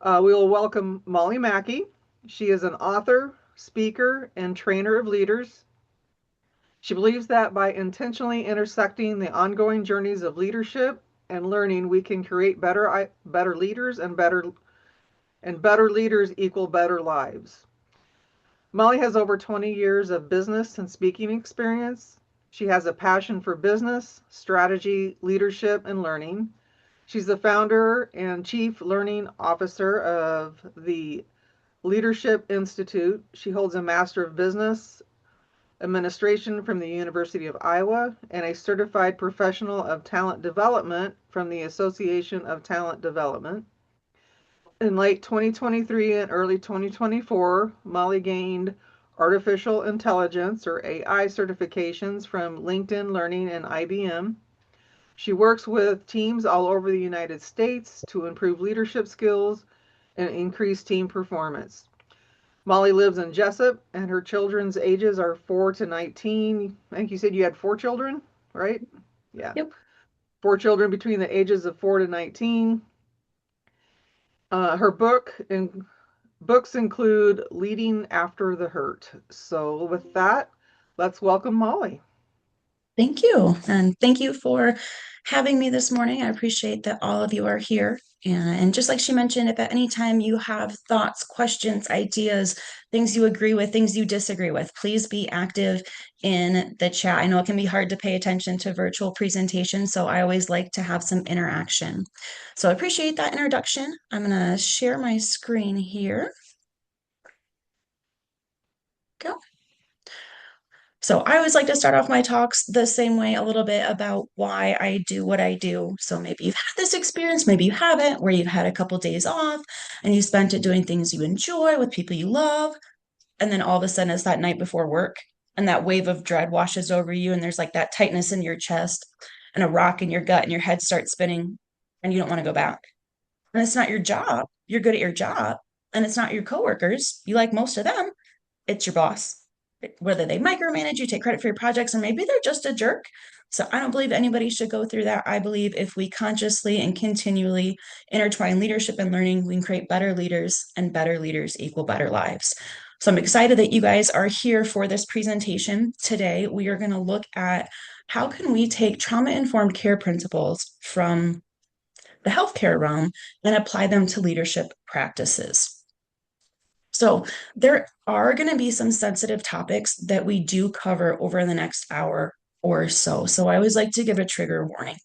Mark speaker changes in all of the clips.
Speaker 1: We will welcome Molly Mackey. She is an author, speaker, and trainer of leaders. She believes that by intentionally intersecting the ongoing journeys of leadership and learning, we can create better leaders and better leaders equal better lives. Molly has over 20 years of business and speaking experience. She has a passion for business, strategy, leadership, and learning. She's the founder and chief learning officer of the Leadership Institute. She holds a Master of Business Administration from the University of Iowa and a Certified Professional of Talent Development from the Association of Talent Development. In late 2023 and early 2024, Molly gained artificial intelligence or AI certifications from LinkedIn Learning and IBM. She works with teams all over the United States to improve leadership skills and increase team performance. Molly lives in Jessup, and her children's ages are 4 to 19. I think you said you had four children, right? Yeah.
Speaker 2: Yep.
Speaker 1: Four children between the ages of 4 to 19. Her books include Leading After the Hurt. So, with that, let's welcome Molly.
Speaker 2: Thank you. And thank you for having me this morning. I appreciate that all of you are here. And just like she mentioned, if at any time you have thoughts, questions, ideas, things you agree with, things you disagree with, please be active in the chat. I know it can be hard to pay attention to virtual presentations, so I always like to have some interaction. So I appreciate that introduction. I'm going to share my screen here. Go. So I always like to start off my talks the same way, a little bit about why I do what I do. So maybe you've had this experience, maybe you haven't, where you've had a couple days off and you spent it doing things you enjoy with people you love. And then all of a sudden it's that night before work and that wave of dread washes over you and there's like that tightness in your chest and a rock in your gut and your head starts spinning and you don't want to go back. And it's not your job. You're good at your job. And it's not your coworkers. You like most of them. It's your boss. Whether they micromanage you, take credit for your projects, or maybe they're just a jerk. So I don't believe anybody should go through that. I believe if we consciously and continually intertwine leadership and learning, we can create better leaders, and better leaders equal better lives. So I'm excited that you guys are here for this presentation. Today, we are going to look at how can we take trauma-informed care principles from the healthcare realm and apply them to leadership practices. So, there are going to be some sensitive topics that we do cover over the next hour or so. So, I always like to give a trigger warning.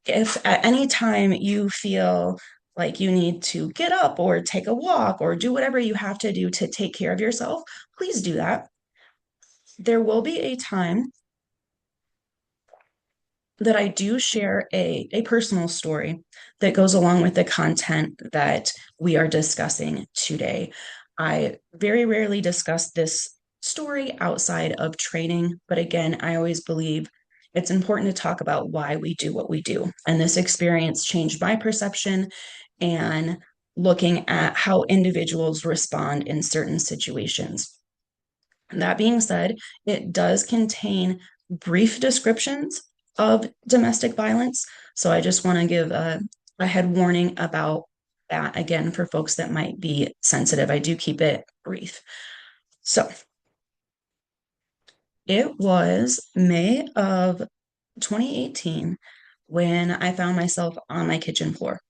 Speaker 2: If at any time you feel like you need to get up or take a walk or do whatever you have to do to take care of yourself, please do that. There will be a time that I do share a personal story that goes along with the content that we are discussing today. I very rarely discuss this story outside of training, but again, I always believe it's important to talk about why we do what we do. And this experience changed my perception and looking at how individuals respond in certain situations. That being said, it does contain brief descriptions of domestic violence. So I just want to give a head warning about that again for folks that might be sensitive. I do keep it brief. So it was May of 2018 when I found myself on my kitchen floor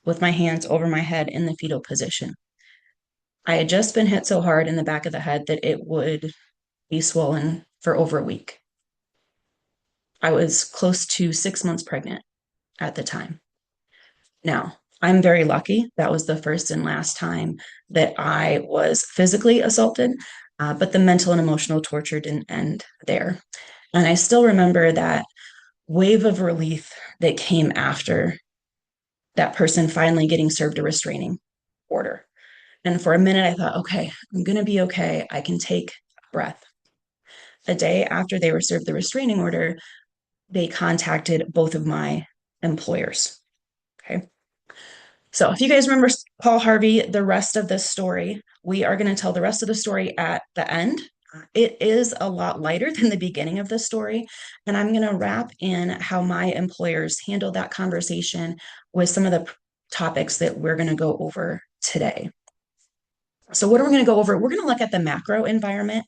Speaker 2: with my hands over my head in the fetal position. I had just been hit so hard in the back of the head that it would be swollen for over a week. I was close to 6 months pregnant at the time. Now, I'm very lucky. That was the first and last time that I was physically assaulted, but the mental and emotional torture didn't end there. And I still remember that wave of relief that came after that person finally getting served a restraining order. And for a minute, I thought, okay, I'm going to be okay. I can take a breath. A day after they were served the restraining order, they contacted both of my employers. Okay. So if you guys remember Paul Harvey, the rest of this story, we are going to tell the rest of the story at the end. It is a lot lighter than the beginning of the story. And I'm going to wrap in how my employers handled that conversation with some of the topics that we're going to go over today. So, what are we going to go over? We're going to look at the macro environment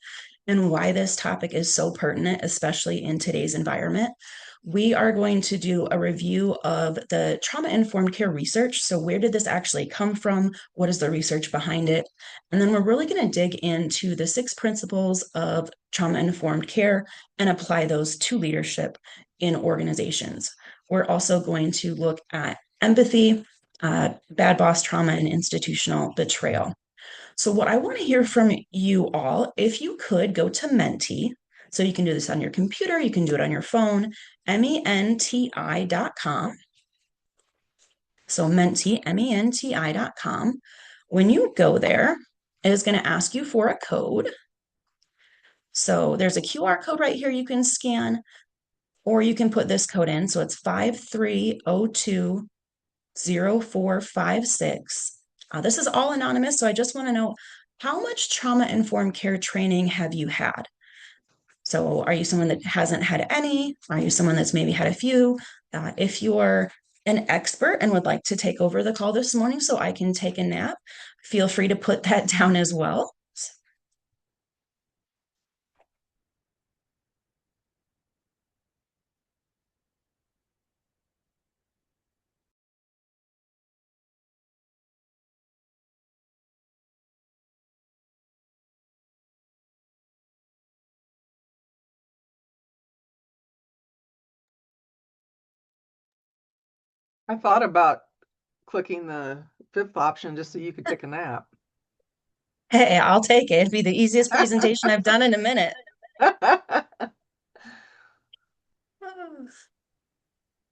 Speaker 2: and why this topic is so pertinent, especially in today's environment. We are going to do a review of the trauma informed care research. So, where did this actually come from? What is the research behind it? And then we're really going to dig into the 6 principles of trauma informed care and apply those to leadership in organizations. We're also going to look at empathy, bad boss trauma, and institutional betrayal. So, what I want to hear from you all, if you could go to Menti, so you can do this on your computer, you can do it on your phone, menti.com. So, menti.com. When you go there, it is going to ask you for a code. So, there's a QR code right here you can scan, or you can put this code in. So, it's 53020456. This is all anonymous, so I just want to know, how much trauma-informed care training have you had? So are you someone that hasn't had any? Are you someone that's maybe had a few? If you're an expert and would like to take over the call this morning so I can take a nap, feel free to put that down as well.
Speaker 1: I thought about clicking the fifth option just so you could take a nap.
Speaker 2: Hey, I'll take it. It'd be the easiest presentation I've done in a minute.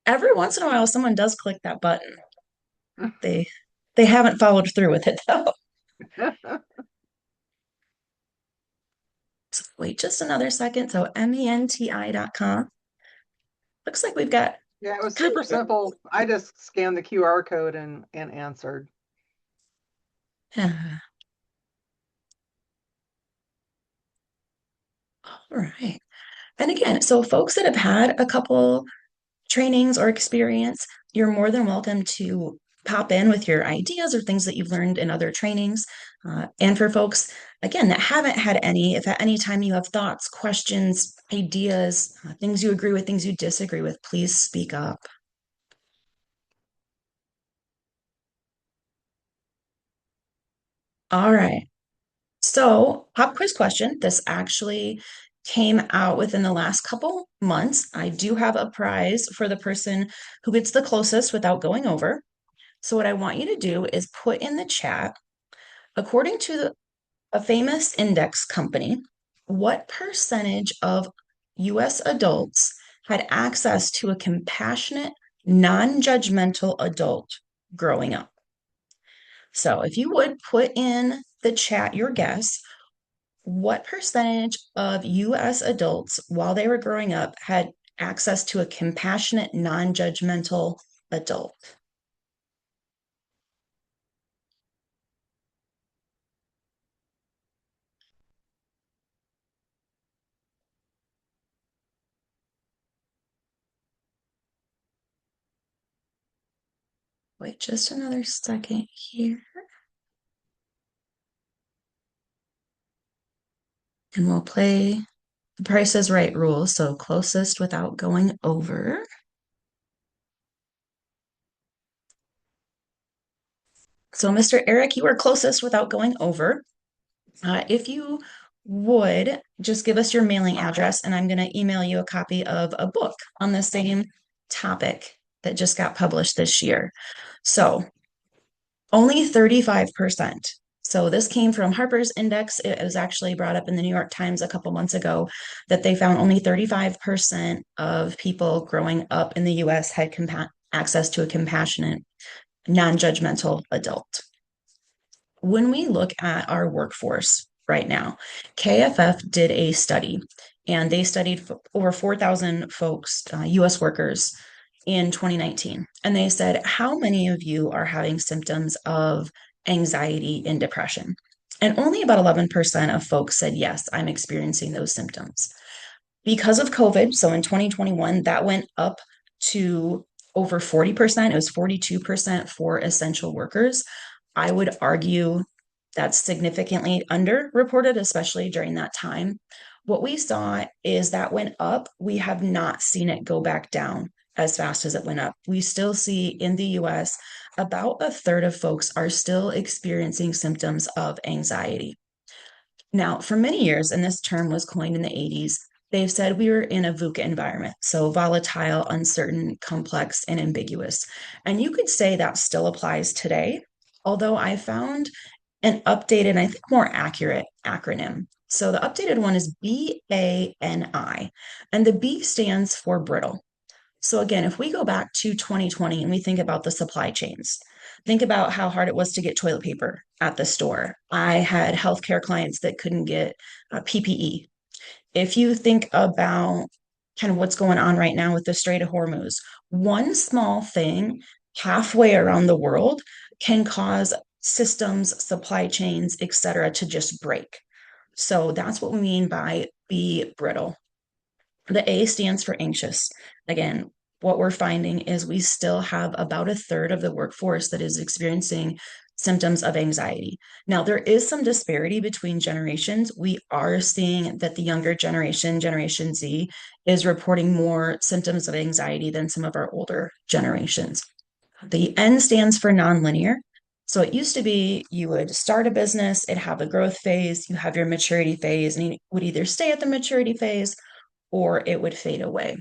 Speaker 2: Every once in a while, someone does click that button. They they haven't followed through with it though. So wait just another second. So menti.com. Looks like we've got
Speaker 1: Yeah, it was
Speaker 2: kind
Speaker 1: super
Speaker 2: of
Speaker 1: simple. I just scanned the QR code and answered.
Speaker 2: all right. And again, so folks that have had a couple trainings or experience, you're more than welcome to pop in with your ideas or things that you've learned in other trainings. And for folks, again, that haven't had any, if at any time you have thoughts, questions, ideas, things you agree with, things you disagree with, please speak up. All right. So, pop quiz question. This actually came out within the last couple months. I do have a prize for the person who gets the closest without going over. So, what I want you to do is put in the chat, according to a famous index company, what percentage of US adults had access to a compassionate, non judgmental adult growing up? So, if you would put in the chat your guess, what percentage of US adults, while they were growing up, had access to a compassionate, non judgmental adult? Wait just another second here, and we'll play the Price is Right rule. So closest without going over. So, Mr. Eric, you are closest without going over. If you would just give us your mailing address, and I'm going to email you a copy of a book on the same topic that just got published this year. So, only 35%. So this came from Harper's Index. It was actually brought up in the New York Times a couple months ago that they found only 35% of people growing up in the US had access to a compassionate, non-judgmental adult. When we look at our workforce right now, KFF did a study, and they studied over 4,000 folks, US workers, in 2019. And they said, how many of you are having symptoms of anxiety and depression? And only about 11% of folks said, yes, I'm experiencing those symptoms. Because of COVID, so in 2021, that went up to over 40%. It was 42% for essential workers. I would argue that's significantly underreported, especially during that time. What we saw is that went up. We have not seen it go back down as fast as it went up. We still see in the US about a third of folks are still experiencing symptoms of anxiety. Now, for many years, and this term was coined in the 80s, they've said we were in a VUCA environment, so volatile, uncertain, complex, and ambiguous. And you could say that still applies today, although I found an updated, I think more accurate acronym. So the updated one is BANI, and the B stands for brittle. So again, if we go back to 2020 and we think about the supply chains, think about how hard it was to get toilet paper at the store. I had healthcare clients that couldn't get PPE. If you think about kind of what's going on right now with the Strait of Hormuz, one small thing halfway around the world can cause systems, supply chains, et cetera, to just break. So that's what we mean by be brittle. The A stands for anxious. Again, what we're finding is we still have about a third of the workforce that is experiencing symptoms of anxiety. Now, there is some disparity between generations. We are seeing that the younger generation, Generation Z, is reporting more symptoms of anxiety than some of our older generations. The N stands for nonlinear. So it used to be you would start a business, it'd have a growth phase, you have your maturity phase, and you would either stay at the maturity phase or it would fade away.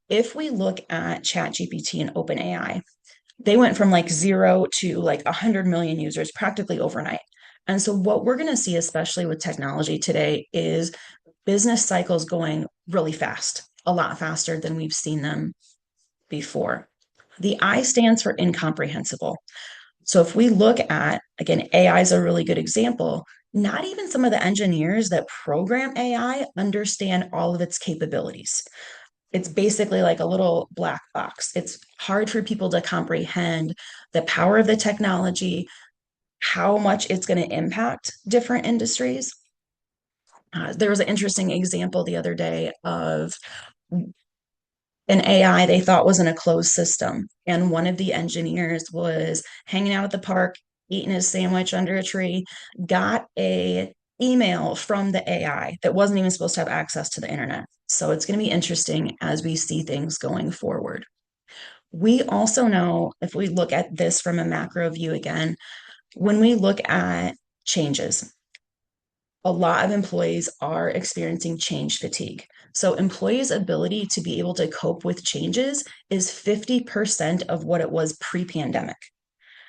Speaker 2: If we look at ChatGPT and OpenAI, they went from like 0 to like 100 million users practically overnight. And so, what we're going to see, especially with technology today, is business cycles going really fast, a lot faster than we've seen them before. The I stands for incomprehensible. So, if we look at, again, AI is a really good example. Not even some of the engineers that program AI understand all of its capabilities. It's basically like a little black box. It's hard for people to comprehend the power of the technology, how much it's going to impact different industries. There was an interesting example the other day of an AI they thought was in a closed system. And one of the engineers was hanging out at the park, eating his sandwich under a tree, got a email from the AI that wasn't even supposed to have access to the internet. So it's going to be interesting as we see things going forward. We also know, if we look at this from a macro view again, when we look at changes, a lot of employees are experiencing change fatigue. So, employees' ability to be able to cope with changes is 50% of what it was pre pandemic.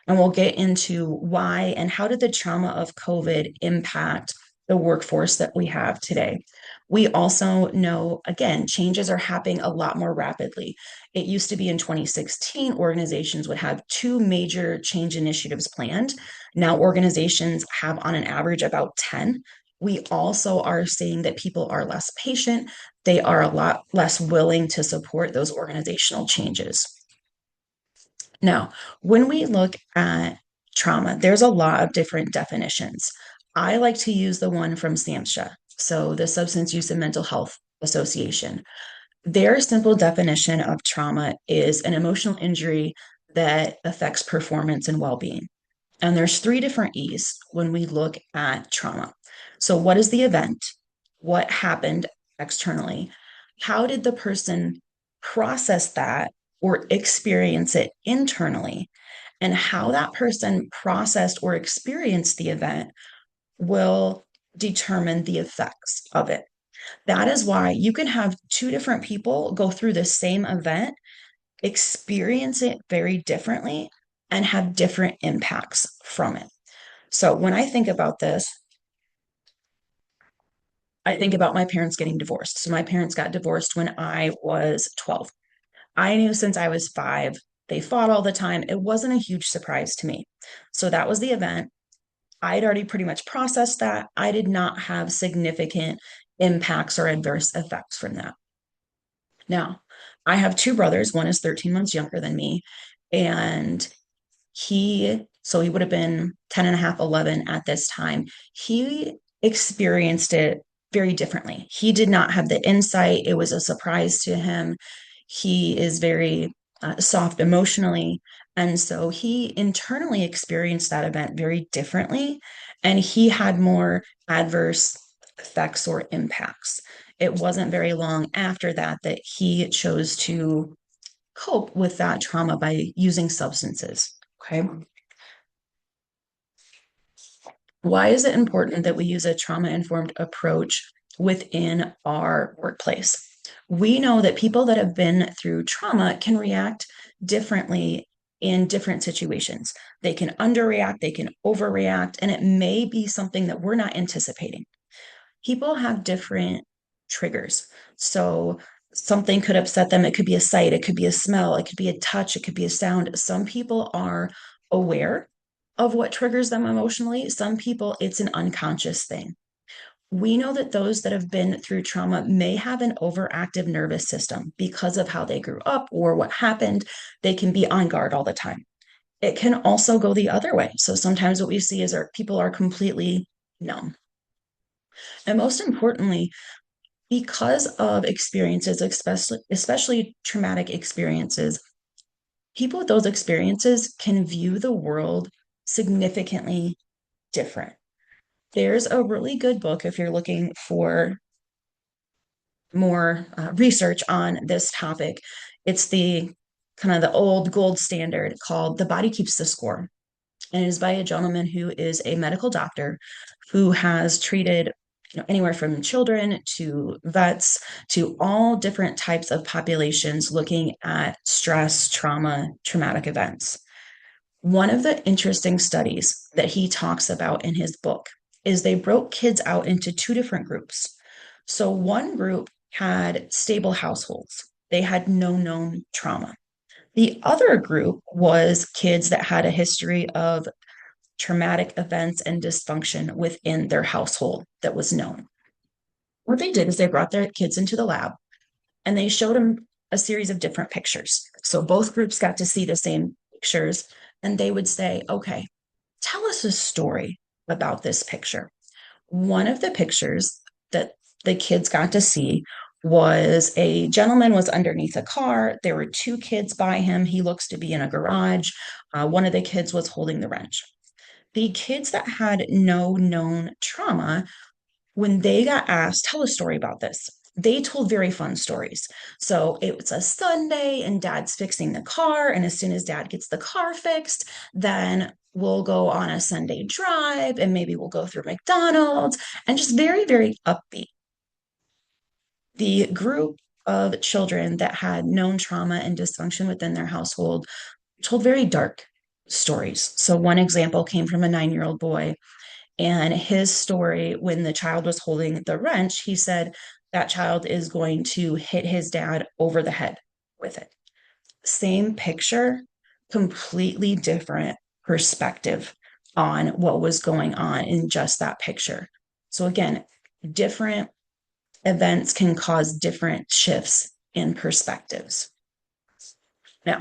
Speaker 2: And we'll get into why and how did the trauma of COVID impact the workforce that we have today. We also know, again, changes are happening a lot more rapidly. It used to be in 2016, organizations would have two major change initiatives planned. Now, organizations have on an average about 10. We also are seeing that people are less patient. They are a lot less willing to support those organizational changes. Now, when we look at trauma, there's a lot of different definitions. I like to use the one from SAMHSA, so the Substance Use and Mental Health Association. Their simple definition of trauma is an emotional injury that affects performance and well-being. And there's three different E's when we look at trauma. So, what is the event? What happened externally? How did the person process that or experience it internally? And how that person processed or experienced the event will determine the effects of it. That is why you can have two different people go through the same event, experience it very differently, and have different impacts from it. So when I think about this, I think about my parents getting divorced. So my parents got divorced when I was 12. I knew since I was 5, they fought all the time. It wasn't a huge surprise to me. So that was the event. I had already pretty much processed that. I did not have significant impacts or adverse effects from that. Now, I have two brothers. One is 13 months younger than me. And so he would have been 10 and a half, 11 at this time. He experienced it very differently. He did not have the insight. It was a surprise to him. He is very soft emotionally. And so he internally experienced that event very differently, and he had more adverse effects or impacts. It wasn't very long after that that he chose to cope with that trauma by using substances. Okay. Why is it important that we use a trauma informed approach within our workplace? We know that people that have been through trauma can react differently in different situations. They can underreact, they can overreact, and it may be something that we're not anticipating. People have different triggers. So something could upset them. It could be a sight, it could be a smell, it could be a touch, it could be a sound. Some people are aware of what triggers them emotionally. Some people, it's an unconscious thing. We know that those that have been through trauma may have an overactive nervous system because of how they grew up or what happened. They can be on guard all the time. It can also go the other way. So sometimes what we see is our people are completely numb. And most importantly, because of experiences, especially traumatic experiences, people with those experiences can view the world significantly different. There's a really good book if you're looking for more research on this topic. It's the kind of the old gold standard called The Body Keeps the Score. And it is by a gentleman who is a medical doctor who has treated anywhere from children to vets to all different types of populations looking at stress, trauma, traumatic events. One of the interesting studies that he talks about in his book is they broke kids out into two different groups. So one group had stable households. They had no known trauma. The other group was kids that had a history of traumatic events and dysfunction within their household that was known. What they did is they brought their kids into the lab and they showed them a series of different pictures. So both groups got to see the same pictures and they would say, okay, tell us a story about this picture. One of the pictures that the kids got to see was a gentleman was underneath a car. There were two kids by him. He looks to be in a garage. One of the kids was holding the wrench. The kids that had no known trauma, when they got asked, tell a story about this, they told very fun stories. So it was a Sunday and dad's fixing the car. And as soon as dad gets the car fixed, then we'll go on a Sunday drive and maybe we'll go through McDonald's and just very, very upbeat. The group of children that had known trauma and dysfunction within their household told very dark stories. So, one example came from a 9-year-old boy, and his story when the child was holding the wrench, he said that child is going to hit his dad over the head with it. Same picture, completely different perspective on what was going on in just that picture. So, again, different events can cause different shifts in perspectives. Now,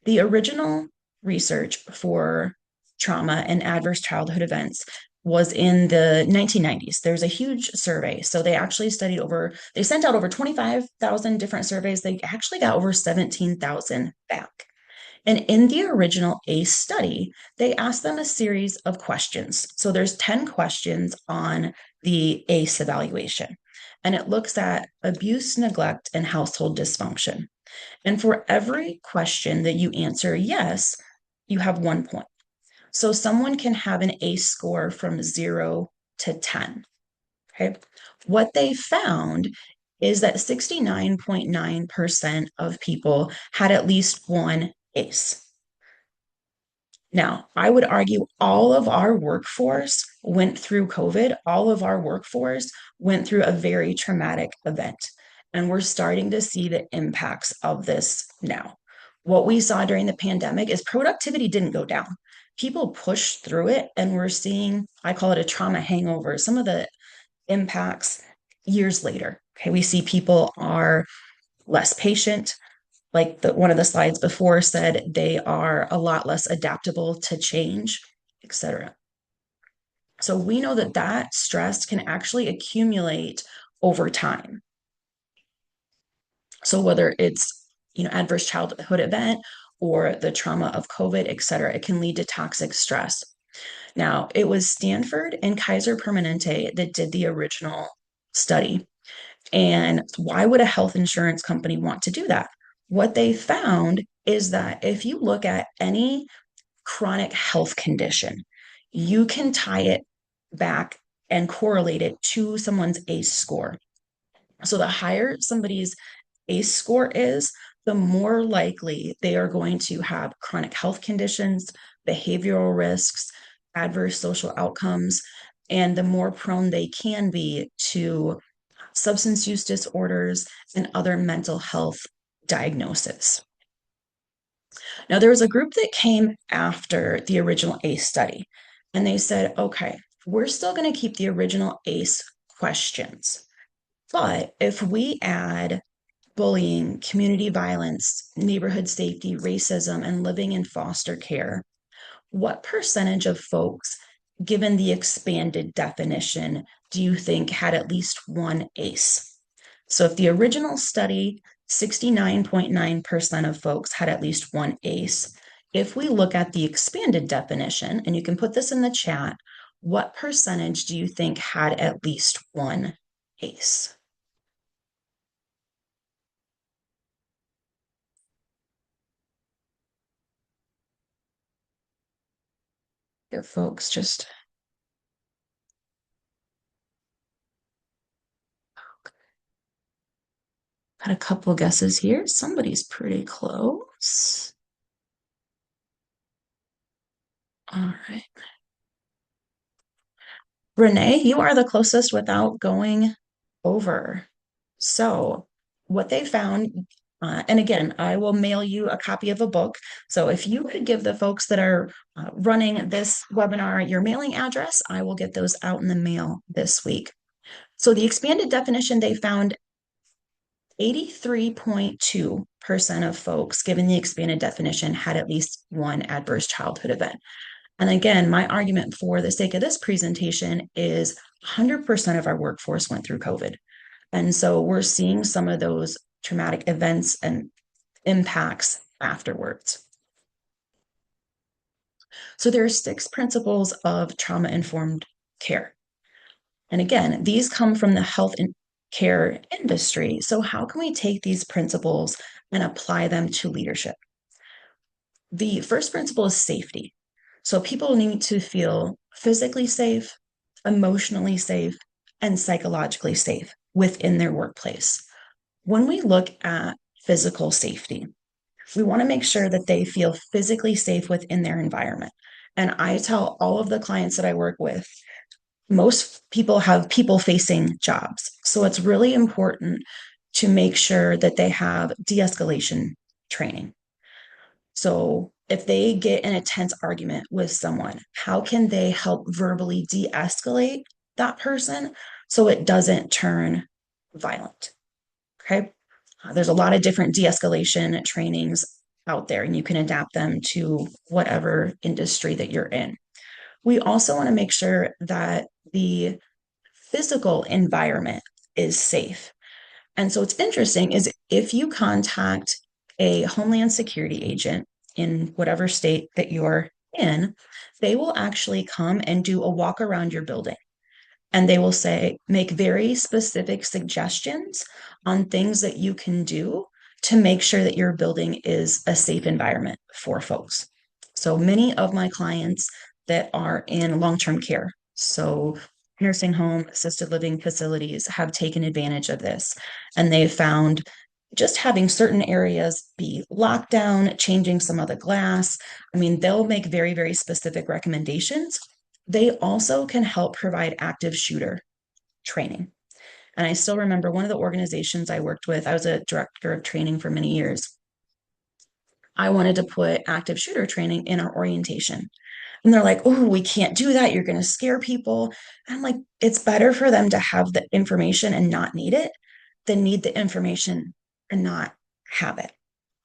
Speaker 2: the original research for trauma and adverse childhood events was in the 1990s. There's a huge survey. So they actually they sent out over 25,000 different surveys. They actually got over 17,000 back. And in the original ACE study, they asked them a series of questions. So there's 10 questions on the ACE evaluation. And it looks at abuse, neglect, and household dysfunction. And for every question that you answer yes, you have 1 point. So someone can have an ACE score from 0 to 10. Okay. What they found is that 69.9% of people had at least one ACE. Now, I would argue all of our workforce went through COVID, all of our workforce went through a very traumatic event. And we're starting to see the impacts of this now. What we saw during the pandemic is productivity didn't go down. People pushed through it, and we're seeing, I call it a trauma hangover, some of the impacts years later. Okay, we see people are less patient, like one of the slides before said, they are a lot less adaptable to change, etc. So we know that that stress can actually accumulate over time. So whether it's adverse childhood event or the trauma of COVID, et cetera. It can lead to toxic stress. Now, it was Stanford and Kaiser Permanente that did the original study. And why would a health insurance company want to do that? What they found is that if you look at any chronic health condition, you can tie it back and correlate it to someone's ACE score. So the higher somebody's ACE score is, the more likely they are going to have chronic health conditions, behavioral risks, adverse social outcomes, and the more prone they can be to substance use disorders and other mental health diagnoses. Now, there was a group that came after the original ACE study, and they said, okay, we're still going to keep the original ACE questions. But if we add bullying, community violence, neighborhood safety, racism, and living in foster care, what percentage of folks, given the expanded definition, do you think had at least one ACE? So if the original study, 69.9% of folks had at least one ACE. If we look at the expanded definition, and you can put this in the chat, what percentage do you think had at least one ACE? Here, folks, just got a couple guesses here. Somebody's pretty close. All right. Renee, you are the closest without going over. So, what they found, and again, I will mail you a copy of a book. So, if you could give the folks that are running this webinar your mailing address, I will get those out in the mail this week. So, the expanded definition, they found 83.2% of folks, given the expanded definition, had at least one adverse childhood event. And again, my argument for the sake of this presentation is 100% of our workforce went through COVID. And so we're seeing some of those traumatic events and impacts afterwards. So there are 6 principles of trauma-informed care. And again, these come from the health and care industry. So how can we take these principles and apply them to leadership? The first principle is safety. So people need to feel physically safe, emotionally safe, and psychologically safe within their workplace. When we look at physical safety, we want to make sure that they feel physically safe within their environment. And I tell all of the clients that I work with, most people have people facing jobs. So it's really important to make sure that they have de escalation training. So if they get in a tense argument with someone, how can they help verbally de escalate that person so it doesn't turn violent? Okay. There's a lot of different de escalation trainings out there, and you can adapt them to whatever industry that you're in. We also want to make sure that the physical environment is safe. And so what's interesting is if you contact a Homeland Security agent in whatever state that you're in, they will actually come and do a walk around your building. And they will say, make very specific suggestions on things that you can do to make sure that your building is a safe environment for folks. So many of my clients that are in long-term care, so nursing home, assisted living facilities, have taken advantage of this. And they've found just having certain areas be locked down, changing some of the glass. I mean, they'll make very, very specific recommendations. They also can help provide active shooter training. And I still remember one of the organizations I worked with, I was a director of training for many years. I wanted to put active shooter training in our orientation. And they're like, oh, we can't do that. You're going to scare people. And I'm like, it's better for them to have the information and not need it than need the information and not have it.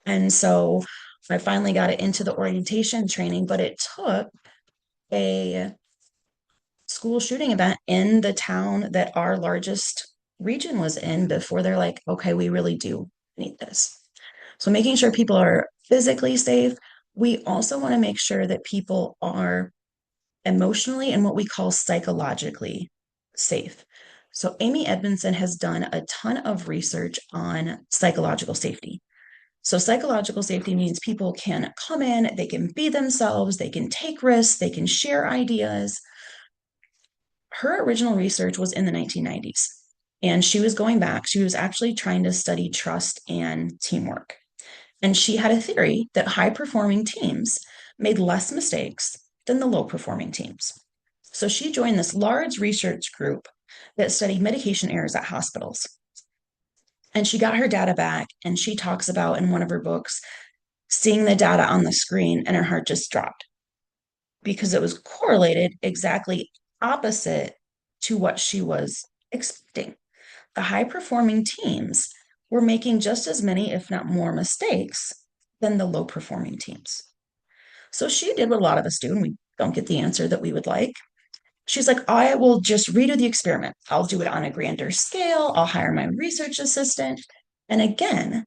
Speaker 2: And so I finally got it into the orientation training, but it took a school shooting event in the town that our largest region was in before they're like, okay, we really do need this. So making sure people are physically safe. We also want to make sure that people are emotionally and what we call psychologically safe. So Amy Edmondson has done a ton of research on psychological safety. So psychological safety means people can come in, they can be themselves, they can take risks, they can share ideas. Her original research was in the 1990s, and she was going back. She was actually trying to study trust and teamwork. And she had a theory that high performing teams made less mistakes than the low performing teams. So she joined this large research group that studied medication errors at hospitals. And she got her data back, and she talks about in one of her books seeing the data on the screen, and her heart just dropped because it was correlated exactly opposite to what she was expecting. The high performing teams were making just as many, if not more, mistakes than the low performing teams. So she did what a lot of us do, and we don't get the answer that we would like. She's like, I will just redo the experiment. I'll do it on a grander scale. I'll hire my research assistant. And again,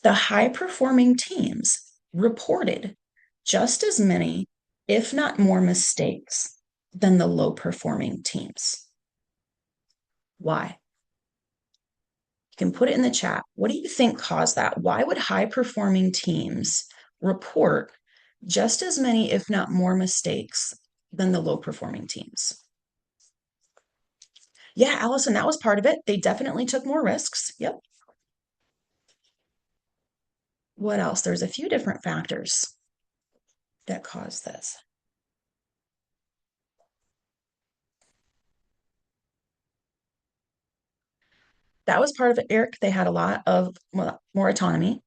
Speaker 2: the high performing teams reported just as many, if not more, mistakes than the low performing teams. Why? You can put it in the chat. What do you think caused that? Why would high performing teams report just as many, if not more, mistakes than the low performing teams? Yeah, Allison, that was part of it. They definitely took more risks. Yep. What else? There's a few different factors that cause this. That was part of it, Eric. They had a lot of more autonomy.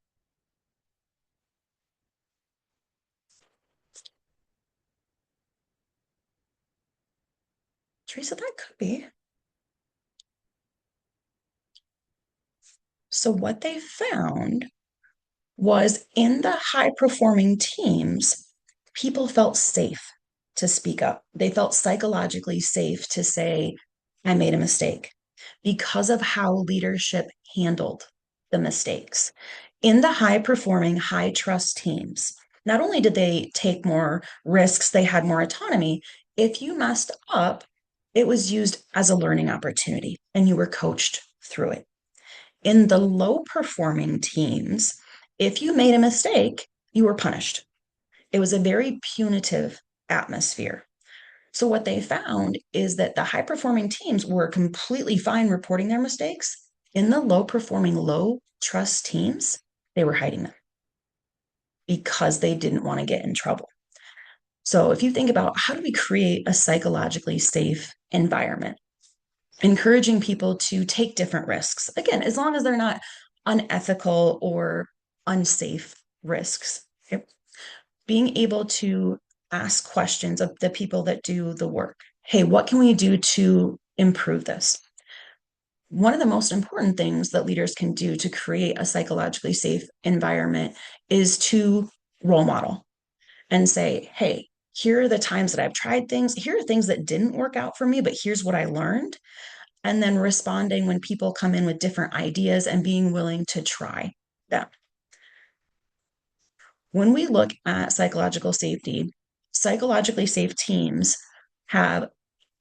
Speaker 2: Teresa, that could be. So, what they found was in the high performing teams, people felt safe to speak up. They felt psychologically safe to say, I made a mistake because of how leadership handled the mistakes. In the high performing, high trust teams, not only did they take more risks, they had more autonomy. If you messed up, it was used as a learning opportunity and you were coached through it. In the low performing teams, if you made a mistake, you were punished. It was a very punitive atmosphere. So, what they found is that the high performing teams were completely fine reporting their mistakes. In the low performing, low trust teams, they were hiding them because they didn't want to get in trouble. So, if you think about how do we create a psychologically safe environment, encouraging people to take different risks, again, as long as they're not unethical or unsafe risks, okay? Being able to ask questions of the people that do the work. Hey, what can we do to improve this? One of the most important things that leaders can do to create a psychologically safe environment is to role model and say, hey, here are the times that I've tried things. Here are things that didn't work out for me, but here's what I learned. And then responding when people come in with different ideas and being willing to try them. When we look at psychological safety, psychologically safe teams have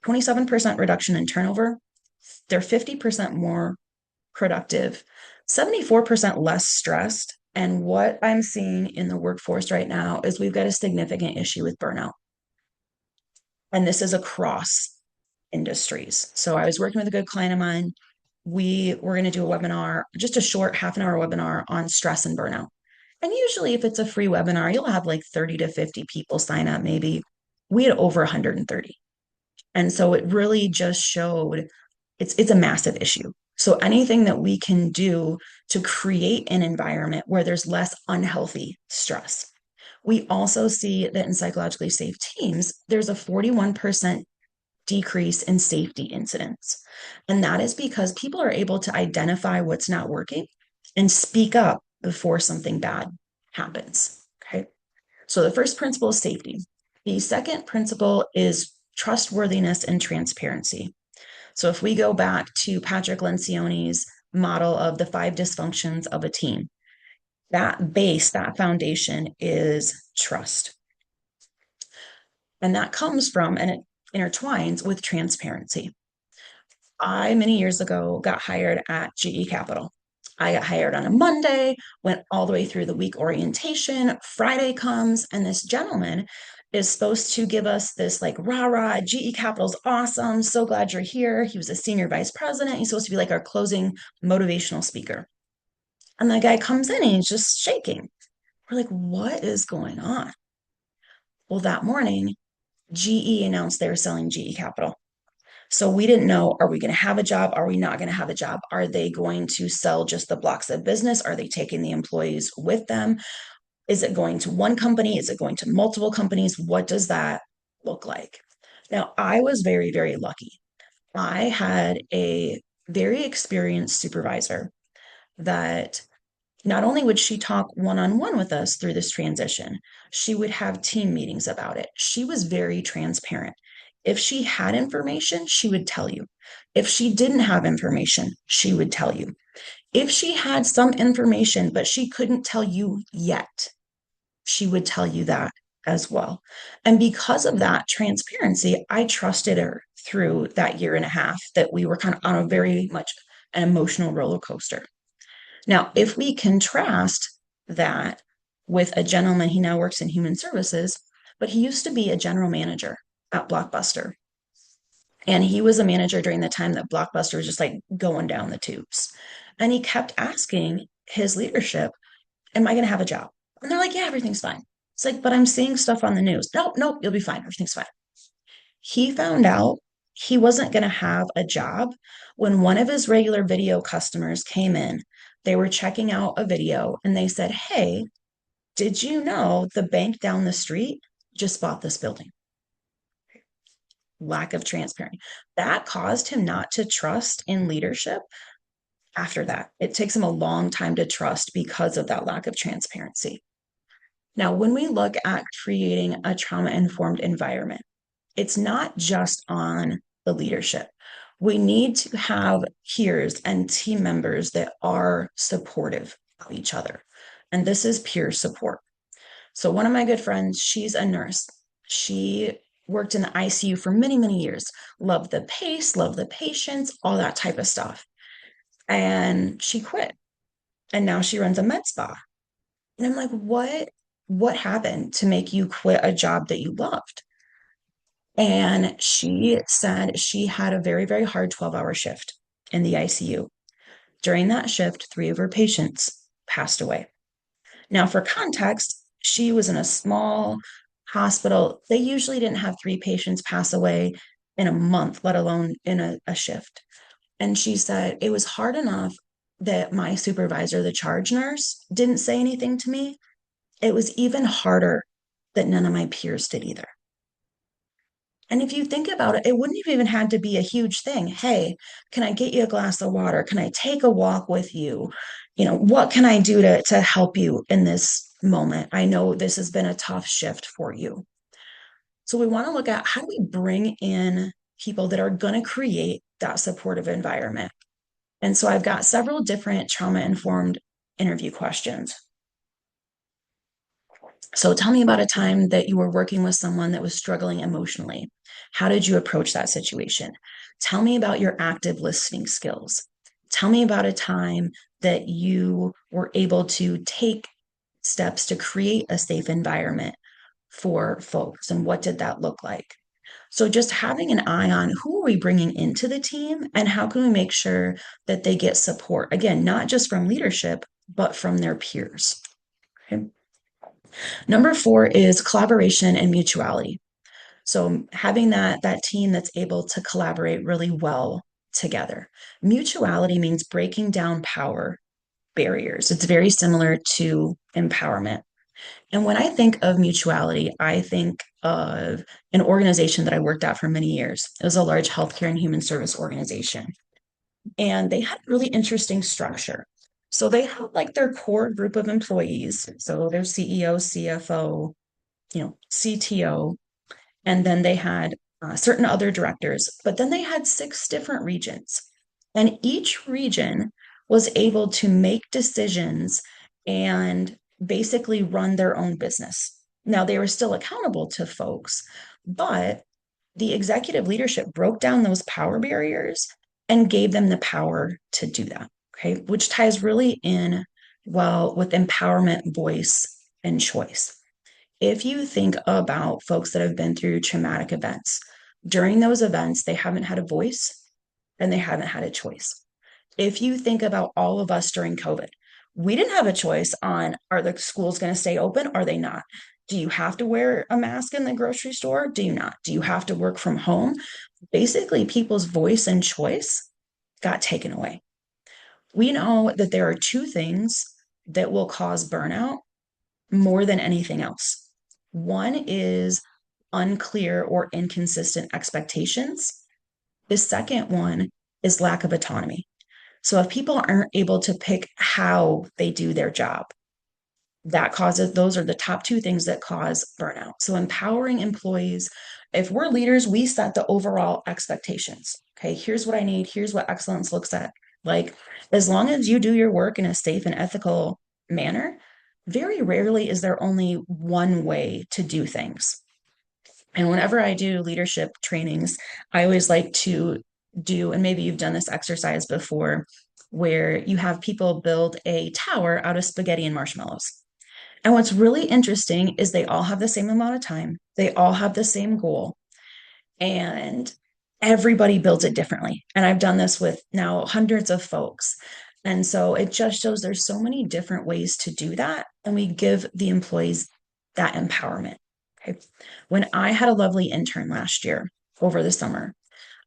Speaker 2: 27% reduction in turnover. They're 50% more productive, 74% less stressed. And what I'm seeing in the workforce right now is we've got a significant issue with burnout. And this is across industries. So I was working with a good client of mine. We were going to do a webinar, just a short half an hour webinar on stress and burnout. And usually, if it's a free webinar, you'll have like 30 to 50 people sign up, maybe. We had over 130. And so it really just showed it's a massive issue. So anything that we can do to create an environment where there's less unhealthy stress. We also see that in psychologically safe teams, there's a 41% decrease in safety incidents. And that is because people are able to identify what's not working and speak up before something bad happens. Okay. So the first principle is safety. The second principle is trustworthiness and transparency. So if we go back to Patrick Lencioni's model of the five dysfunctions of a team, That base, that foundation is trust. And that comes from and it intertwines with transparency. I, many years ago, got hired at GE Capital. I got hired on a Monday, went all the way through the week orientation. Friday comes, and this gentleman is supposed to give us this like rah rah, GE Capital's awesome. So glad you're here. He was a senior vice president. He's supposed to be like our closing motivational speaker. And the guy comes in and he's just shaking. We're like, what is going on? Well, that morning, GE announced they were selling GE Capital. So we didn't know, are we going to have a job? Are we not going to have a job? Are they going to sell just the blocks of business? Are they taking the employees with them? Is it going to one company? Is it going to multiple companies? What does that look like? Now, I was very, very lucky. I had a very experienced supervisor that not only would she talk one on one with us through this transition, she would have team meetings about it. She was very transparent. If she had information, she would tell you. If she didn't have information, she would tell you. If she had some information, but she couldn't tell you yet, she would tell you that as well. And because of that transparency, I trusted her through that year and a half that we were kind of on a very much an emotional roller coaster. Now, if we contrast that with a gentleman, he now works in human services, but he used to be a general manager at Blockbuster. And he was a manager during the time that Blockbuster was just like going down the tubes. And he kept asking his leadership, am I going to have a job? And they're like, yeah, everything's fine. It's like, but I'm seeing stuff on the news. Nope, nope, you'll be fine. Everything's fine. He found out he wasn't going to have a job when one of his regular video customers came in. They were checking out a video and they said, hey, did you know the bank down the street just bought this building? Lack of transparency. That caused him not to trust in leadership after that. It takes him a long time to trust because of that lack of transparency. Now, when we look at creating a trauma informed environment, it's not just on the leadership. We need to have peers and team members that are supportive of each other. And this is peer support. So, one of my good friends, she's a nurse. She worked in the ICU for many, many years, loved the pace, loved the patients, all that type of stuff. And she quit. And now she runs a med spa. And I'm like, what happened to make you quit a job that you loved? And she said she had a very, very hard 12-hour shift in the ICU. During that shift, three of her patients passed away. Now, for context, she was in a small hospital. They usually didn't have three patients pass away in a month, let alone in a shift. And she said it was hard enough that my supervisor, the charge nurse, didn't say anything to me. It was even harder that none of my peers did either. And if you think about it, it wouldn't have even had to be a huge thing. Hey, can I get you a glass of water? Can I take a walk with you? What can I do to help you in this moment? I know this has been a tough shift for you. So we want to look at how do we bring in people that are going to create that supportive environment. And so I've got several different trauma informed interview questions. So tell me about a time that you were working with someone that was struggling emotionally. How did you approach that situation? Tell me about your active listening skills. Tell me about a time that you were able to take steps to create a safe environment for folks and what did that look like? So just having an eye on who are we bringing into the team and how can we make sure that they get support? Again, not just from leadership, but from their peers. Okay. Number four is collaboration and mutuality. So having that team that's able to collaborate really well together. Mutuality means breaking down power barriers. It's very similar to empowerment. And when I think of mutuality, I think of an organization that I worked at for many years. It was a large healthcare and human service organization. And they had a really interesting structure. So they had like their core group of employees. So their CEO, CFO, CTO, and then they had certain other directors, but then they had six different regions. And each region was able to make decisions and basically run their own business. Now, they were still accountable to folks, but the executive leadership broke down those power barriers and gave them the power to do that. Okay. Which ties really in well with empowerment, voice, and choice. If you think about folks that have been through traumatic events, during those events, they haven't had a voice and they haven't had a choice. If you think about all of us during COVID, we didn't have a choice on are the schools going to stay open? Are they not? Do you have to wear a mask in the grocery store? Do you not? Do you have to work from home? Basically, people's voice and choice got taken away. We know that there are two things that will cause burnout more than anything else. One is unclear or inconsistent expectations. The second one is lack of autonomy. So if people aren't able to pick how they do their job, that causes those are the top two things that cause burnout. So empowering employees, if we're leaders, we set the overall expectations. Okay, here's what I need, here's what excellence looks at. Like as long as you do your work in a safe and ethical manner, very rarely is there only one way to do things. And whenever I do leadership trainings, I always like to do, and maybe you've done this exercise before, where you have people build a tower out of spaghetti and marshmallows. And what's really interesting is they all have the same amount of time, they all have the same goal, and everybody builds it differently. And I've done this with now hundreds of folks. And so it just shows there's so many different ways to do that. And we give the employees that empowerment. Okay. When I had a lovely intern last year over the summer,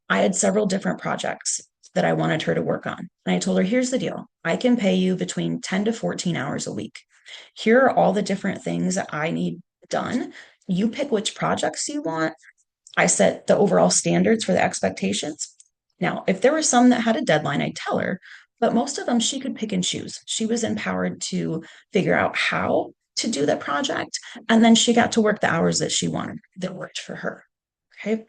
Speaker 2: I had several different projects that I wanted her to work on. And I told her, here's the deal. I can pay you between 10 to 14 hours a week. Here are all the different things that I need done. You pick which projects you want. I set the overall standards for the expectations. Now, if there were some that had a deadline, I'd tell her, but most of them she could pick and choose. She was empowered to figure out how to do the project, and then she got to work the hours that she wanted that worked for her. Okay.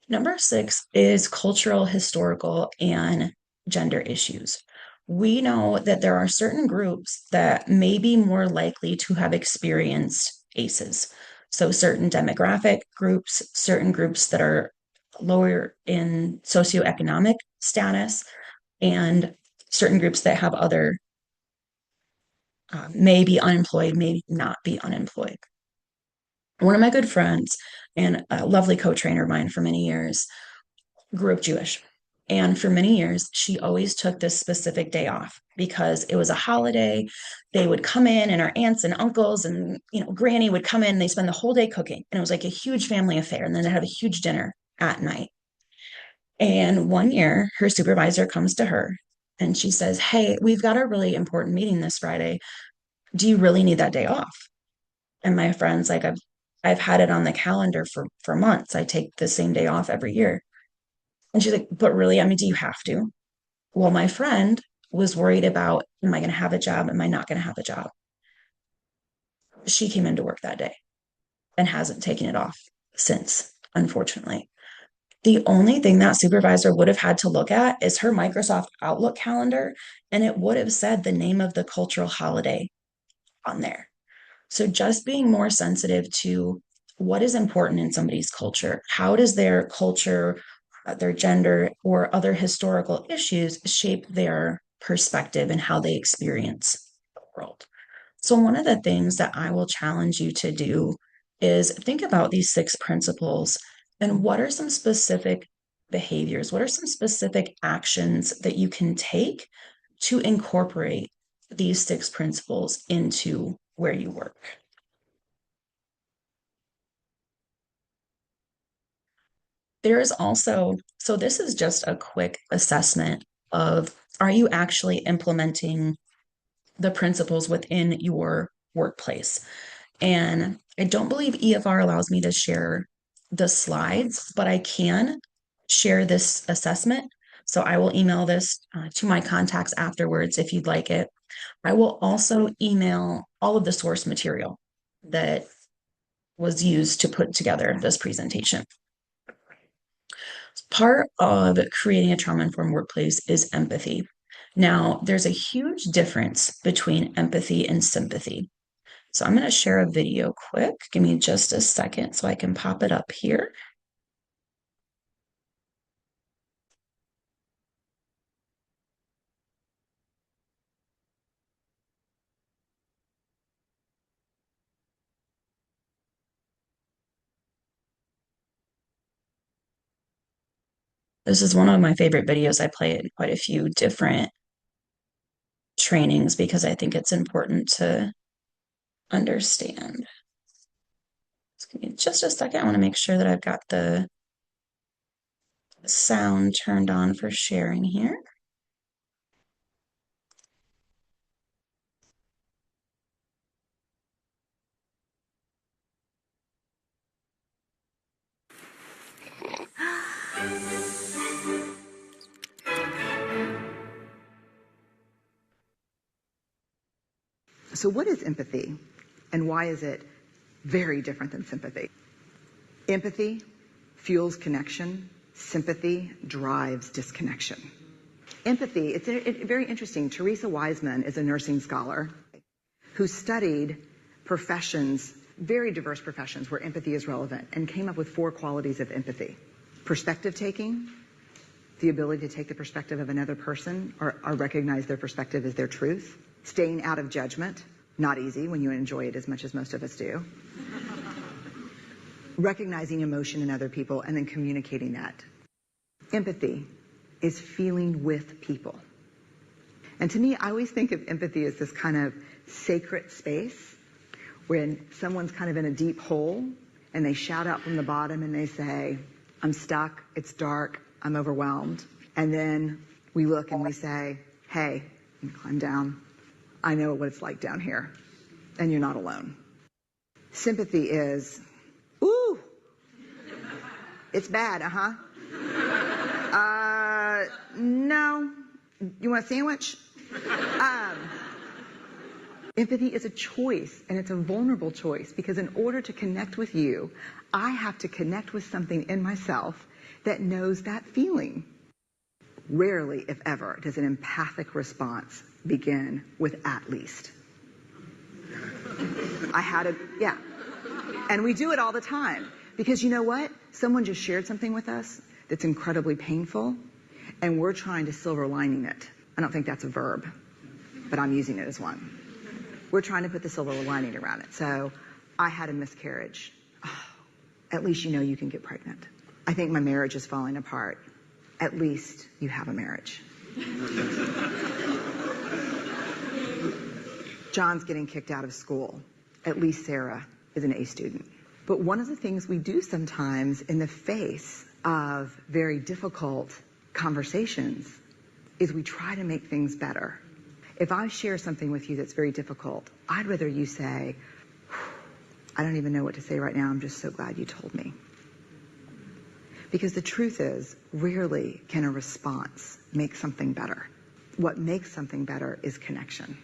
Speaker 2: Number six is cultural, historical, and gender issues. We know that there are certain groups that may be more likely to have experienced ACEs. So, certain demographic groups, certain groups that are lower in socioeconomic status, and certain groups that have other, may be unemployed, may not be unemployed. One of my good friends and a lovely co trainer of mine for many years grew up Jewish. And for many years, she always took this specific day off because it was a holiday. They would come in, and our aunts and uncles and granny would come in. And they spend the whole day cooking, and it was like a huge family affair. And then they have a huge dinner at night. And one year, her supervisor comes to her and she says, "Hey, we've got a really important meeting this Friday. Do you really need that day off?" And my friend's like, I've had it on the calendar for months. I take the same day off every year. And she's like, "But really, I mean, do you have to?" Well, my friend was worried about, am I going to have a job? Am I not going to have a job? She came into work that day and hasn't taken it off since, unfortunately. The only thing that supervisor would have had to look at is her Microsoft Outlook calendar, and it would have said the name of the cultural holiday on there. So just being more sensitive to what is important in somebody's culture. How does their culture, their gender, or other historical issues shape their perspective and how they experience the world? So, one of the things that I will challenge you to do is think about these six principles and what are some specific behaviors, what are some specific actions that you can take to incorporate these six principles into where you work. There is also, so this is just a quick assessment of are you actually implementing the principles within your workplace? And I don't believe EFR allows me to share the slides, but I can share this assessment. So I will email this to my contacts afterwards if you'd like it. I will also email all of the source material that was used to put together this presentation. Part of creating a trauma informed workplace is empathy. Now, there's a huge difference between empathy and sympathy. So I'm going to share a video quick. Give me just a second so I can pop it up here. This is one of my favorite videos. I play it in quite a few different trainings because I think it's important to understand. Just give me just a second. I want to make sure that I've got the sound turned on for sharing here.
Speaker 3: So what is empathy, and why is it very different than sympathy? Empathy fuels connection. Sympathy drives disconnection. Empathy, it's very interesting. Teresa Wiseman is a nursing scholar who studied professions, very diverse professions where empathy is relevant, and came up with 4 qualities of empathy. Perspective taking, the ability to take the perspective of another person or recognize their perspective as their truth. Staying out of judgment, not easy when you enjoy it as much as most of us do. Recognizing emotion in other people and then communicating that. Empathy is feeling with people. And to me, I always think of empathy as this kind of sacred space when someone's kind of in a deep hole and they shout out from the bottom and they say, I'm stuck, it's dark, I'm overwhelmed. And then we look and we say, hey, you climb down. I know what it's like down here, and you're not alone. Sympathy is, ooh, it's bad, no, you want a sandwich? Empathy is a choice, and it's a vulnerable choice, because in order to connect with you, I have to connect with something in myself that knows that feeling. Rarely, if ever, does an empathic response begin with at least. Yeah. And we do it all the time. Because you know what? Someone just shared something with us that's incredibly painful, and we're trying to silver lining it. I don't think that's a verb, but I'm using it as one. We're trying to put the silver lining around it. So, I had a miscarriage. Oh, at least you know you can get pregnant. I think my marriage is falling apart. At least you have a marriage. John's getting kicked out of school. At least Sarah is an A student. But one of the things we do sometimes in the face of very difficult conversations is we try to make things better. If I share something with you that's very difficult, I'd rather you say, I don't even know what to say right now, I'm just so glad you told me. Because the truth is, rarely can a response make something better. What makes something better is connection.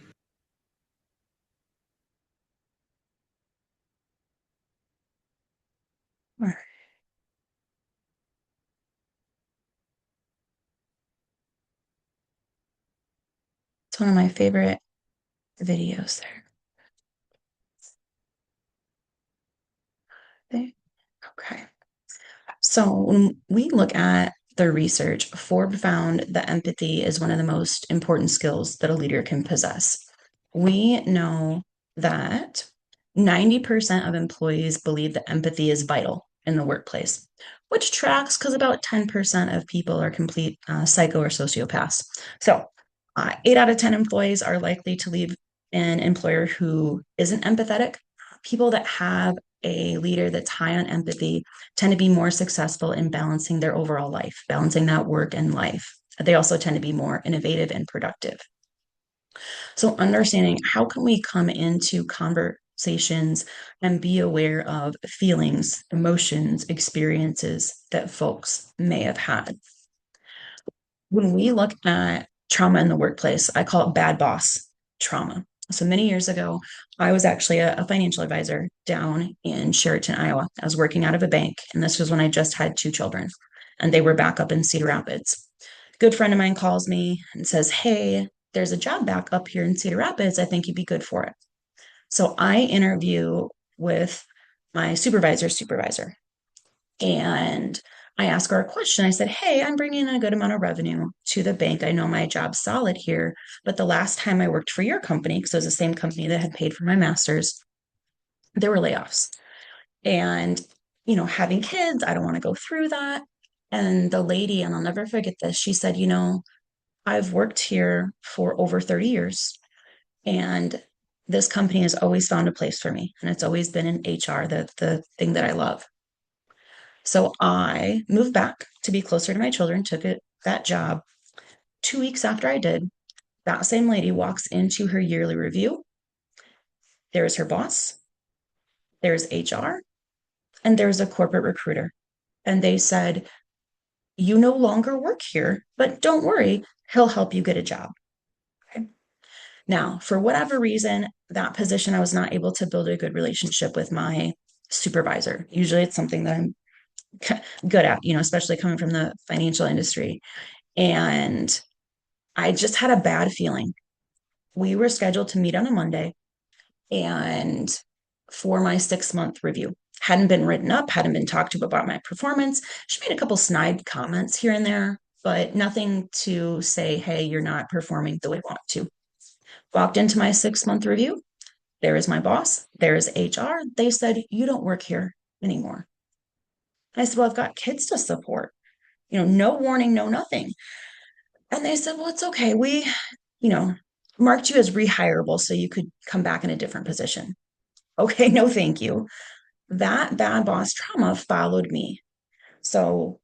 Speaker 2: It's one of my favorite videos there. Okay. So when we look at the research, Forbes found that empathy is one of the most important skills that a leader can possess. We know that 90% of employees believe that empathy is vital in the workplace, which tracks because about 10% of people are complete psycho or sociopaths. So 8 out of 10 employees are likely to leave an employer who isn't empathetic. People that have a leader that's high on empathy tend to be more successful in balancing their overall life, balancing that work and life. They also tend to be more innovative and productive. So understanding how can we come into conversations and be aware of feelings, emotions, experiences that folks may have had. When we look at trauma in the workplace, I call it bad boss trauma. So many years ago, I was actually a financial advisor down in Sheraton, Iowa. I was working out of a bank, and this was when I just had 2 children, and they were back up in Cedar Rapids. good friend of mine calls me and says, hey, there's a job back up here in Cedar Rapids. I think you'd be good for it. So I interview with my supervisor's supervisor. And I asked her a question. I said, hey, I'm bringing a good amount of revenue to the bank. I know my job's solid here, but the last time I worked for your company, because it was the same company that had paid for my master's, there were layoffs. And, having kids, I don't want to go through that. And the lady, and I'll never forget this, she said, I've worked here for over 30 years, and this company has always found a place for me. And it's always been in HR, the thing that I love. So I moved back to be closer to my children, that job. 2 weeks after I did, that same lady walks into her yearly review. There's her boss, there's HR, and there's a corporate recruiter. And they said, you no longer work here, but don't worry, he'll help you get a job. Okay. Now, for whatever reason, that position, I was not able to build a good relationship with my supervisor. Usually it's something that I'm good at, especially coming from the financial industry. And I just had a bad feeling. We were scheduled to meet on a Monday and for my 6-month review. Hadn't been written up, hadn't been talked to about my performance. She made a couple snide comments here and there, but nothing to say, hey, you're not performing the way I want to. Walked into my 6-month review. There is my boss. There is HR. They said, you don't work here anymore. I said, well, I've got kids to support. No warning, no nothing. And they said, well, it's okay. We, marked you as rehireable so you could come back in a different position. Okay, no, thank you. That bad boss trauma followed me. So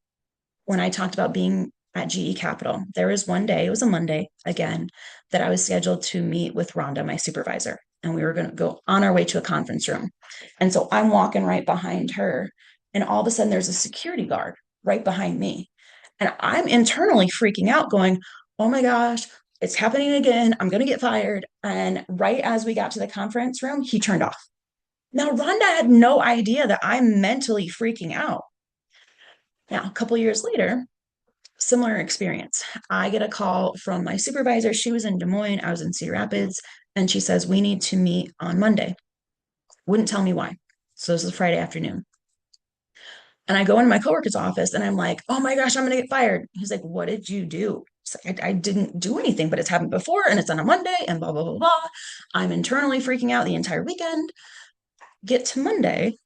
Speaker 2: when I talked about being at GE Capital, there was one day, it was a Monday again, that I was scheduled to meet with Rhonda, my supervisor, and we were going to go on our way to a conference room. And so I'm walking right behind her, and all of a sudden there's a security guard right behind me. And I'm internally freaking out, going, oh my gosh, it's happening again. I'm going to get fired. And right as we got to the conference room, he turned off. Now, Rhonda had no idea that I'm mentally freaking out. Now, a couple years later, similar experience. I get a call from my supervisor. She was in Des Moines, I was in Cedar Rapids, and she says, we need to meet on Monday. Wouldn't tell me why. So this is Friday afternoon. And I go into my coworker's office and I'm like, oh my gosh, I'm going to get fired. He's like, what did you do? I didn't do anything, but it's happened before and it's on a Monday and blah, blah, blah, blah. I'm internally freaking out the entire weekend. Get to Monday,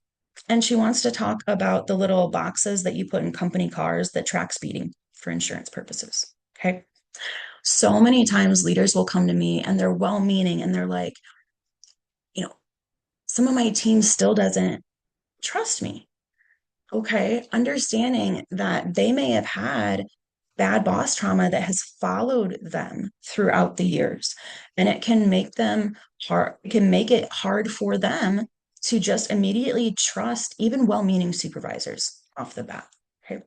Speaker 2: and she wants to talk about the little boxes that you put in company cars that track speeding for insurance purposes. Okay. So many times leaders will come to me and they're well meaning and they're like, some of my team still doesn't trust me. Okay. Understanding that they may have had bad boss trauma that has followed them throughout the years. And it can make it hard for them to just immediately trust even well-meaning supervisors off the bat. Okay.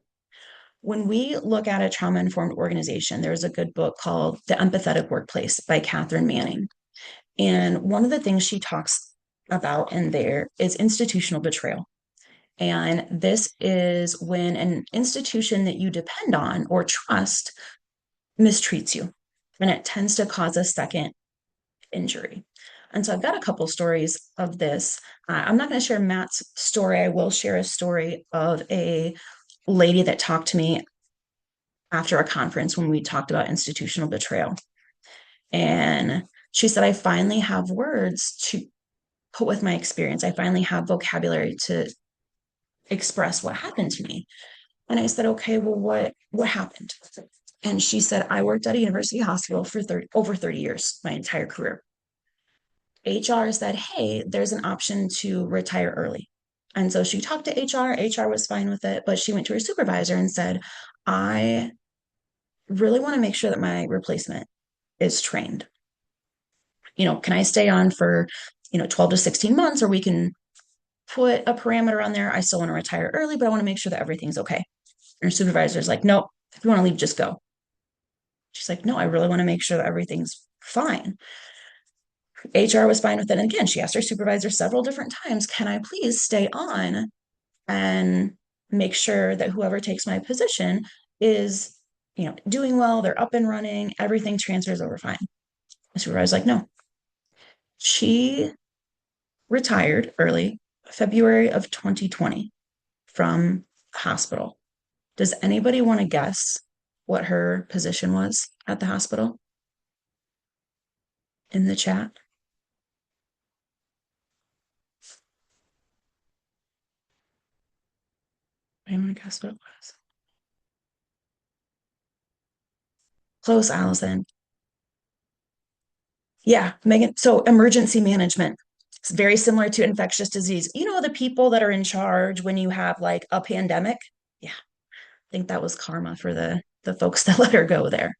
Speaker 2: When we look at a trauma-informed organization, there's a good book called The Empathetic Workplace by Catherine Manning. And one of the things she talks about in there is institutional betrayal. And this is when an institution that you depend on or trust mistreats you. And it tends to cause a second injury. And so I've got a couple stories of this. I'm not going to share Matt's story. I will share a story of a lady that talked to me after a conference when we talked about institutional betrayal. And she said, I finally have words to put with my experience. I finally have vocabulary to express what happened to me. And I said, okay, well, what happened? And she said, I worked at a university hospital for over 30 years, my entire career. HR said, hey, there's an option to retire early. And so she talked to HR. HR was fine with it, but she went to her supervisor and said, I really want to make sure that my replacement is trained. Can I stay on for, 12 to 16 months, or we can put a parameter on there. I still want to retire early, but I want to make sure that everything's okay. And her supervisor's like, nope, if you want to leave, just go. She's like, no, I really want to make sure that everything's fine. HR was fine with it. And again, she asked her supervisor several different times, can I please stay on and make sure that whoever takes my position is doing well, they're up and running, everything transfers over fine. The supervisor's like, no. She retired early, February of 2020 from the hospital. Does anybody want to guess what her position was at the hospital in the chat? I want to guess what it was. Close, Allison. Yeah, Megan. So emergency management. It's very similar to infectious disease. The people that are in charge when you have like a pandemic? Yeah, I think that was karma for the folks that let her go there.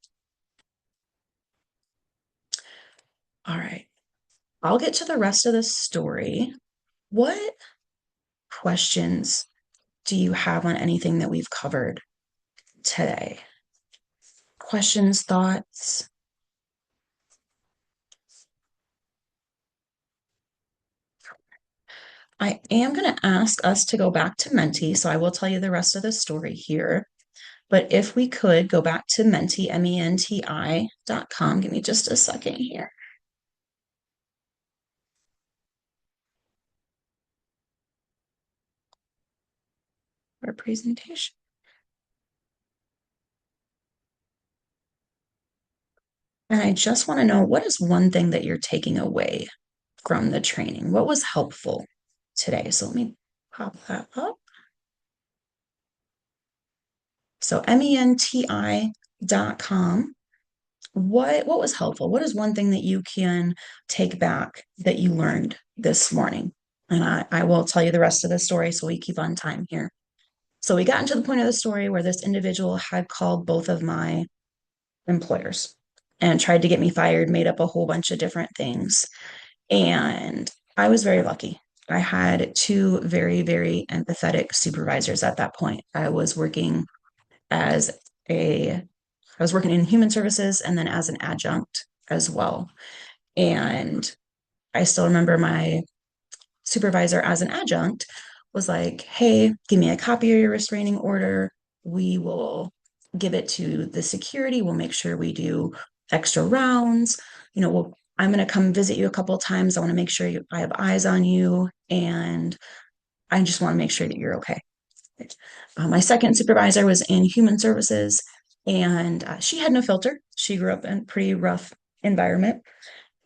Speaker 2: All right. I'll get to the rest of the story. What questions do you have on anything that we've covered today? Questions, thoughts? I am going to ask us to go back to Menti, so I will tell you the rest of the story here. But if we could go back to Menti, MENTI.com, give me just a second here. Our presentation. And I just want to know, what is one thing that you're taking away from the training? What was helpful today? So let me pop that up. So MENTI.com. What was helpful? What is one thing that you can take back that you learned this morning? And I will tell you the rest of the story so we keep on time here. So we got into the point of the story where this individual had called both of my employers and tried to get me fired, made up a whole bunch of different things. And I was very lucky. I had two very, very empathetic supervisors at that point. As I was working in human services and then as an adjunct as well. And I still remember my supervisor as an adjunct was like, hey, give me a copy of your restraining order. We will give it to the security. We'll make sure we do extra rounds. I'm going to come visit you a couple of times. I want to make sure I have eyes on you. And I just want to make sure that you're okay. My second supervisor was in human services, and she had no filter. She grew up in a pretty rough environment.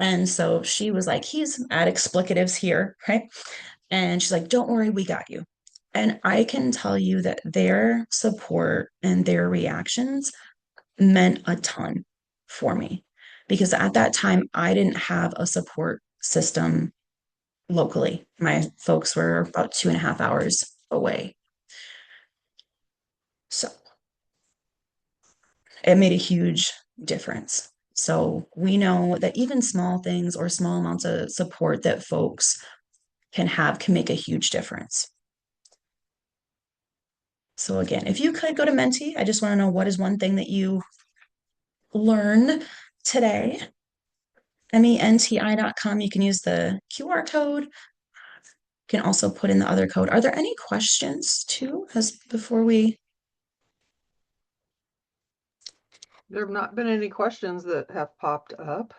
Speaker 2: And so she was like, he's at explicatives here, right? And she's like, don't worry, we got you. And I can tell you that their support and their reactions meant a ton for me because at that time, I didn't have a support system locally. My folks were about 2.5 hours away. So it made a huge difference. So we know that even small things or small amounts of support that folks can have can make a huge difference. So again, if you could go to Menti, I just want to know, what is one thing that you learned today? MENTI.com. You can use the QR code. You can also put in the other code. Are there any questions too, as before we?
Speaker 1: There have not been any questions that have popped up.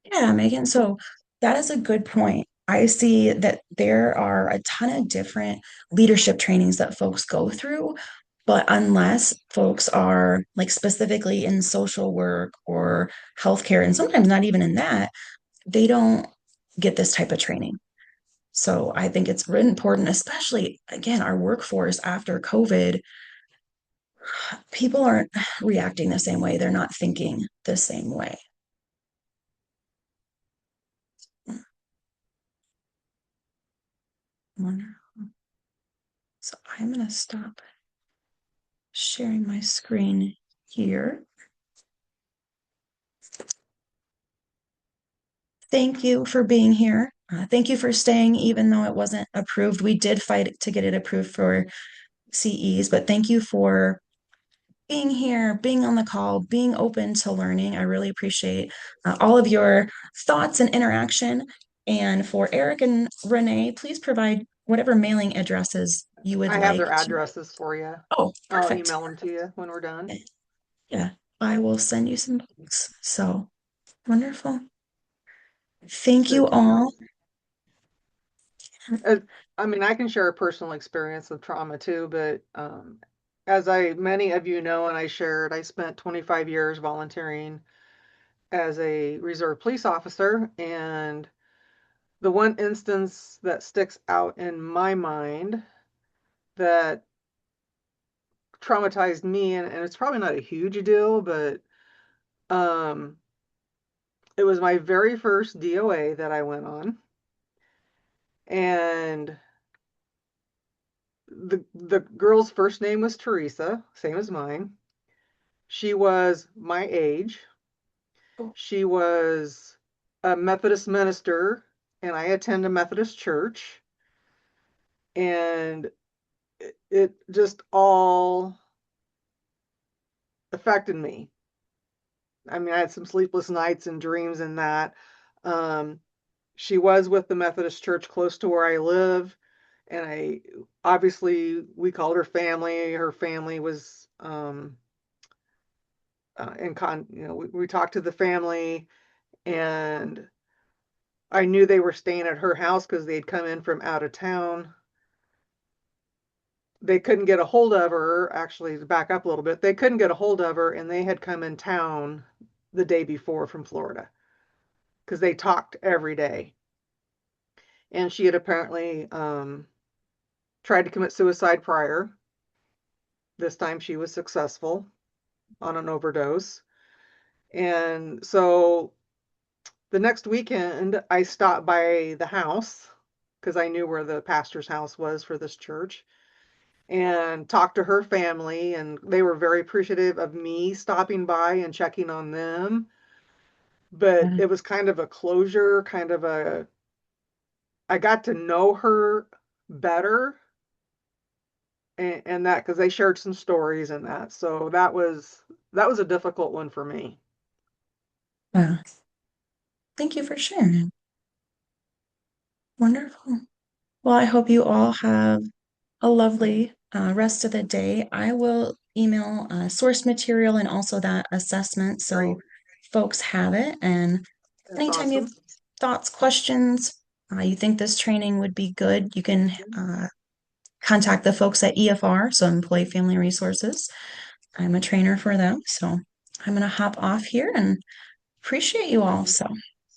Speaker 2: Yeah, Megan. So that is a good point. I see that there are a ton of different leadership trainings that folks go through, but unless folks are like specifically in social work or healthcare, and sometimes not even in that, they don't get this type of training. So I think it's really important, especially again, our workforce after COVID, people aren't reacting the same way. They're not thinking the same way. So I'm going to stop sharing my screen here. Thank you for being here. Thank you for staying, even though it wasn't approved. We did fight to get it approved for CEs, but thank you for being here, being on the call, being open to learning. I really appreciate all of your thoughts and interaction. And for Eric and Renee, please provide whatever mailing addresses you would
Speaker 1: I have
Speaker 2: like
Speaker 1: their
Speaker 2: to.
Speaker 1: addresses for you.
Speaker 2: Oh,
Speaker 1: I'll
Speaker 2: perfect.
Speaker 1: email them to you when we're done.
Speaker 2: Yeah, I will send you some books. So wonderful. Thank you
Speaker 1: Good to know.
Speaker 2: all.
Speaker 1: Uh, I mean, I can share a personal experience of trauma too, but as many of you know, and I shared, I spent 25 years volunteering as a reserve police officer, and the one instance that sticks out in my mind that traumatized me, and it's probably not a huge deal, but um, it was my very first DOA that I went on, and the girl's first name was Teresa, same as mine. She was my age. She was a Methodist minister, and I attend a Methodist church, and it just all affected me. I mean, I had some sleepless nights and dreams and that. Um, she was with the Methodist church close to where I live, and I obviously we called her family. Her family was we talked to the family, and I knew they were staying at her house because they'd come in from out of town. They couldn't get a hold of her, actually, to back up a little bit, they couldn't get a hold of her, and they had come in town the day before from Florida because they talked every day. And she had apparently tried to commit suicide prior. This time she was successful on an overdose. And so the next weekend, I stopped by the house because I knew where the pastor's house was for this church and talked to her family. And they were very appreciative of me stopping by and checking on them. But
Speaker 2: Yeah.
Speaker 1: it was kind of a closure, I got to know her better, and that because they shared some stories and that. So that was a difficult one for me.
Speaker 2: Wow. Thank you for sharing. Wonderful. Well, I hope you all have a lovely rest of the day. I will email source material and also that assessment so
Speaker 1: Great.
Speaker 2: folks have it. And
Speaker 1: That's
Speaker 2: anytime you have
Speaker 1: awesome.
Speaker 2: thoughts, questions, you think this training would be good, you can contact the folks at EFR, so Employee Family Resources. I'm a trainer for them. So I'm going to hop off here and appreciate you all. So.